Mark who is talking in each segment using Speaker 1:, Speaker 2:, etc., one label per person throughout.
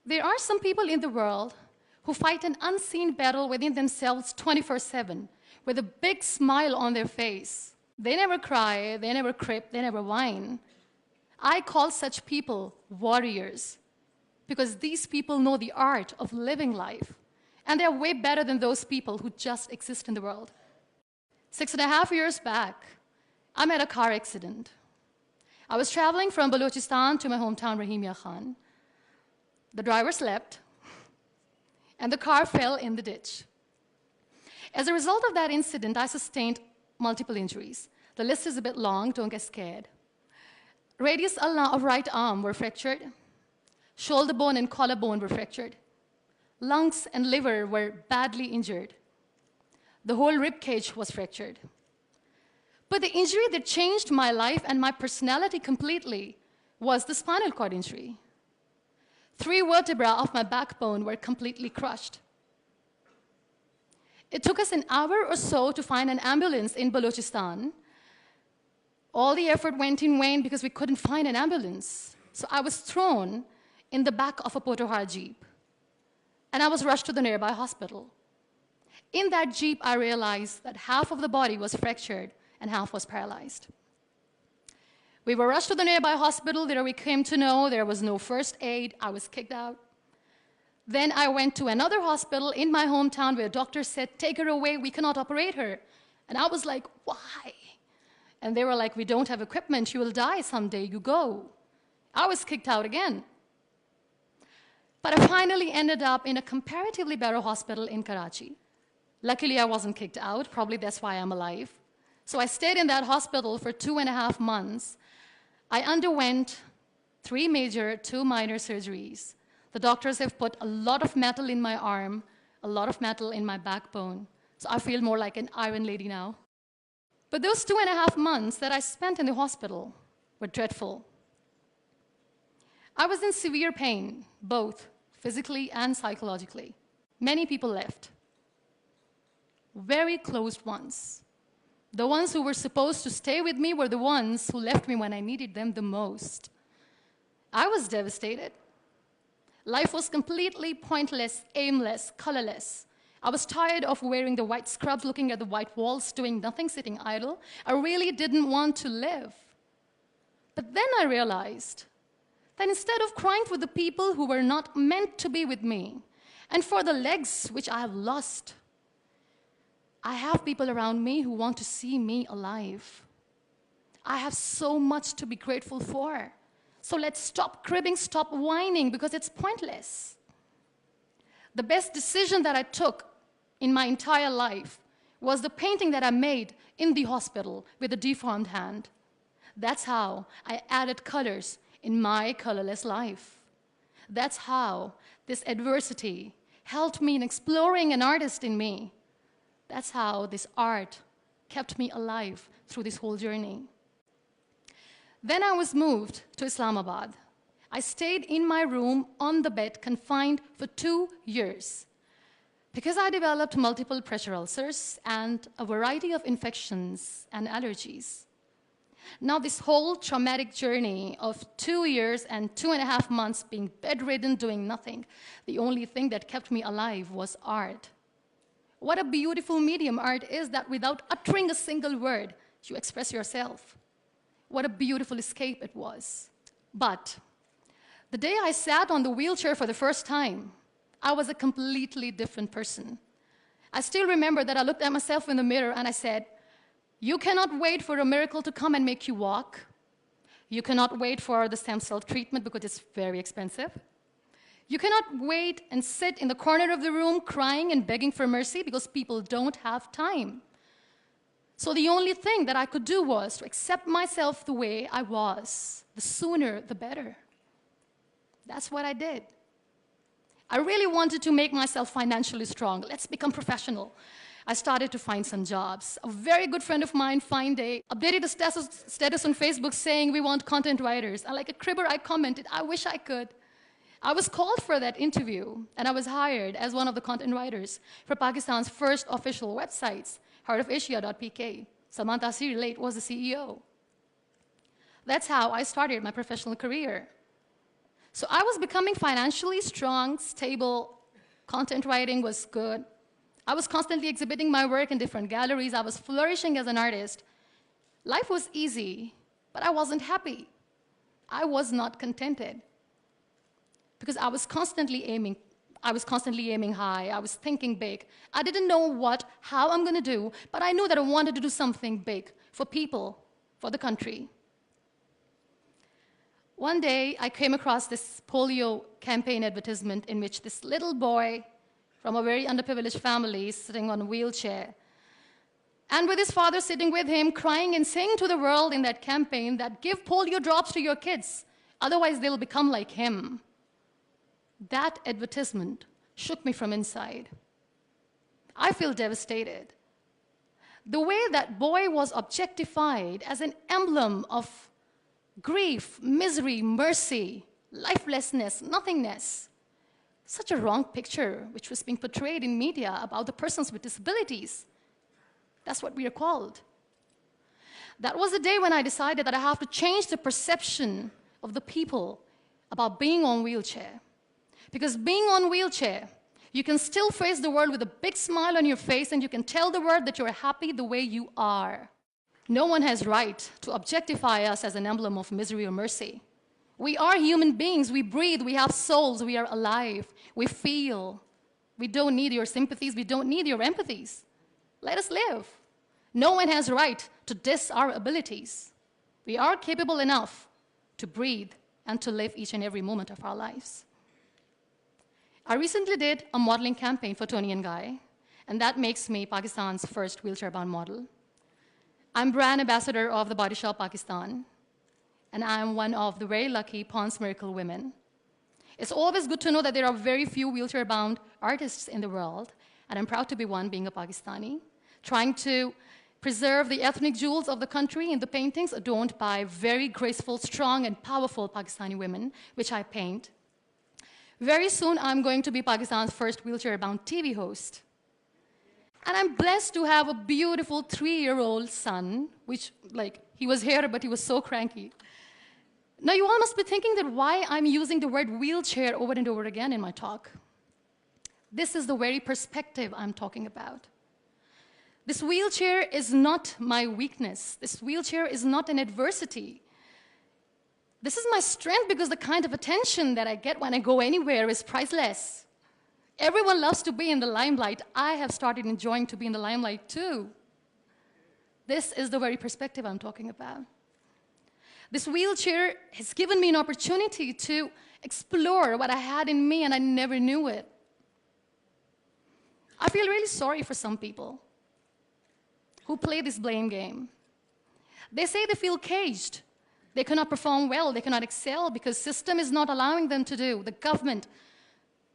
Speaker 1: There are some people in the world who fight an unseen battle within themselves 24/7 with a big smile on their face. They never cry, they never crip, they never whine. I call such people warriors because these people know the art of living life, and they're way better than those people who just exist in the world. 6.5 years back, I met a car accident. I was traveling from Balochistan to my hometown, Rahimia Khan. The driver slept, and the car fell in the ditch. As a result of that incident, I sustained multiple injuries. The list is a bit long, don't get scared. Radius of right arm were fractured. Shoulder bone and collarbone were fractured. Lungs and liver were badly injured. The whole rib cage was fractured. But the injury that changed my life and my personality completely was the spinal cord injury. 3 vertebrae of my backbone were completely crushed. It took us an hour or so to find an ambulance in Balochistan. All the effort went in vain because we couldn't find an ambulance. So I was thrown in the back of a Potohar Jeep, and I was rushed to the nearby hospital. In that Jeep, I realized that half of the body was fractured and half was paralyzed. We were rushed to the nearby hospital. There we came to know there was no first aid. I was kicked out. Then I went to another hospital in my hometown where doctors said, "Take her away, we cannot operate her." And I was like, "Why?" And they were like, "We don't have equipment, you will die someday, you go." I was kicked out again. But I finally ended up in a comparatively better hospital in Karachi. Luckily, I wasn't kicked out. Probably that's why I'm alive. So I stayed in that hospital for 2.5 months. I underwent 3 major, 2 minor surgeries. The doctors have put a lot of metal in my arm, a lot of metal in my backbone. So I feel more like an iron lady now. But those 2.5 months that I spent in the hospital were dreadful. I was in severe pain, both physically and psychologically. Many people left. Very close ones. The ones who were supposed to stay with me were the ones who left me when I needed them the most. I was devastated. Life was completely pointless, aimless, colorless. I was tired of wearing the white scrubs, looking at the white walls, doing nothing, sitting idle. I really didn't want to live. But then I realized that instead of crying for the people who were not meant to be with me, and for the legs which I have lost, I have people around me who want to see me alive. I have so much to be grateful for. So let's stop cribbing, stop whining, because it's pointless. The best decision that I took in my entire life was the painting that I made in the hospital with a deformed hand. That's how I added colors in my colorless life. That's how this adversity helped me in exploring an artist in me. That's how this art kept me alive through this whole journey. Then I was moved to Islamabad. I stayed in my room on the bed, confined for 2 years, because I developed multiple pressure ulcers and a variety of infections and allergies. Now, this whole traumatic journey of 2 years and 2.5 months being bedridden, doing nothing, the only thing that kept me alive was art. What a beautiful medium art is, that without uttering a single word, you express yourself. What a beautiful escape it was. But the day I sat on the wheelchair for the first time, I was a completely different person. I still remember that I looked at myself in the mirror and I said, "You cannot wait for a miracle to come and make you walk. You cannot wait for the stem cell treatment because it's very expensive. You cannot wait and sit in the corner of the room crying and begging for mercy because people don't have time." So the only thing that I could do was to accept myself the way I was. The sooner, the better. That's what I did. I really wanted to make myself financially strong. Let's become professional. I started to find some jobs. A very good friend of mine, Fine Day, updated a status on Facebook saying, "We want content writers." And like a cribber, I commented, "I wish I could." I was called for that interview, and I was hired as one of the content writers for Pakistan's first official websites, heartofasia.pk. Salman Taseer Late was the CEO. That's how I started my professional career. So I was becoming financially strong, stable, content writing was good. I was constantly exhibiting my work in different galleries. I was flourishing as an artist. Life was easy, but I wasn't happy. I was not contented because I was constantly aiming high. I was thinking big. I didn't know how I'm going to do, but I knew that I wanted to do something big for people, for the country. One day, I came across this polio campaign advertisement in which this little boy from a very underprivileged family is sitting on a wheelchair, and with his father sitting with him, crying and saying to the world in that campaign that give polio drops to your kids, otherwise they'll become like him. That advertisement shook me from inside. I feel devastated. The way that boy was objectified as an emblem of grief, misery, mercy, lifelessness, nothingness. Such a wrong picture which was being portrayed in media about the persons with disabilities. That's what we are called. That was the day when I decided that I have to change the perception of the people about being on wheelchair. Because being on wheelchair, you can still face the world with a big smile on your face and you can tell the world that you're happy the way you are. No one has right to objectify us as an emblem of misery or mercy. We are human beings. We breathe. We have souls. We are alive. We feel. We don't need your sympathies. We don't need your empathies. Let us live. No one has right to diss our abilities. We are capable enough to breathe and to live each and every moment of our lives. I recently did a modeling campaign for Toni & Guy, and that makes me Pakistan's first wheelchair-bound model. I'm brand ambassador of the Body Shop Pakistan, and I'm one of the very lucky Pond's Miracle women. It's always good to know that there are very few wheelchair-bound artists in the world, and I'm proud to be one, being a Pakistani, trying to preserve the ethnic jewels of the country in the paintings adorned by very graceful, strong, and powerful Pakistani women, which I paint. Very soon, I'm going to be Pakistan's first wheelchair-bound TV host. And I'm blessed to have a beautiful 3-year-old son, which, he was here, but he was so cranky. Now, you all must be thinking that why I'm using the word wheelchair over and over again in my talk. This is the very perspective I'm talking about. This wheelchair is not my weakness. This wheelchair is not an adversity. This is my strength because the kind of attention that I get when I go anywhere is priceless. Everyone loves to be in the limelight. I have started enjoying to be in the limelight too. This is the very perspective I'm talking about. This wheelchair has given me an opportunity to explore what I had in me and I never knew it. I feel really sorry for some people who play this blame game. They say they feel caged. They cannot perform well, they cannot excel because the system is not allowing them to do. The government,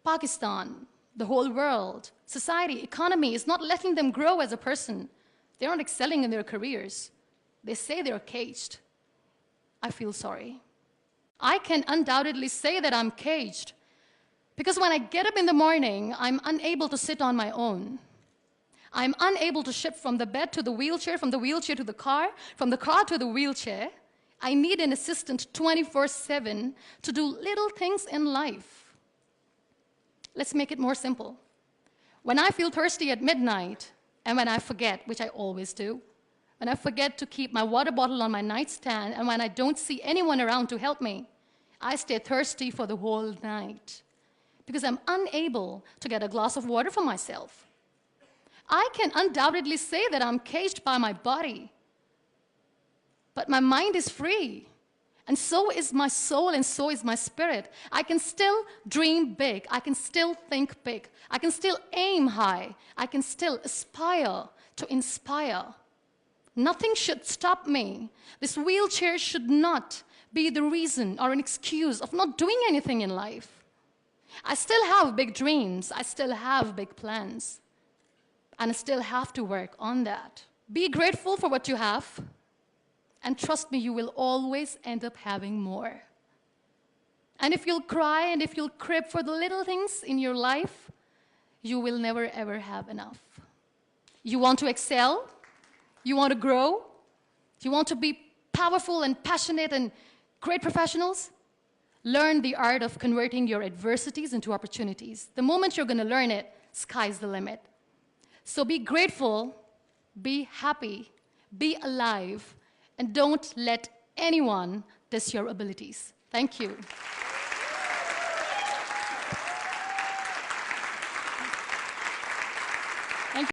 Speaker 1: Pakistan, the whole world, society, economy is not letting them grow as a person. They're not excelling in their careers. They say they're caged. I feel sorry. I can undoubtedly say that I'm caged because when I get up in the morning, I'm unable to sit on my own. I'm unable to shift from the bed to the wheelchair, from the wheelchair to the car, from the car to the wheelchair. I need an assistant 24/7 to do little things in life. Let's make it more simple. When I feel thirsty at midnight, and when I forget, which I always do, when I forget to keep my water bottle on my nightstand, and when I don't see anyone around to help me, I stay thirsty for the whole night because I'm unable to get a glass of water for myself. I can undoubtedly say that I'm caged by my body, but my mind is free. And so is my soul, and so is my spirit. I can still dream big. I can still think big. I can still aim high. I can still aspire to inspire. Nothing should stop me. This wheelchair should not be the reason or an excuse of not doing anything in life. I still have big dreams. I still have big plans. And I still have to work on that. Be grateful for what you have. And trust me, you will always end up having more. And if you'll cry and if you'll crib for the little things in your life, you will never, ever have enough. You want to excel? You want to grow? You want to be powerful and passionate and great professionals? Learn the art of converting your adversities into opportunities. The moment you're going to learn it, sky's the limit. So be grateful, be happy, be alive, and don't let anyone diss your abilities. Thank you.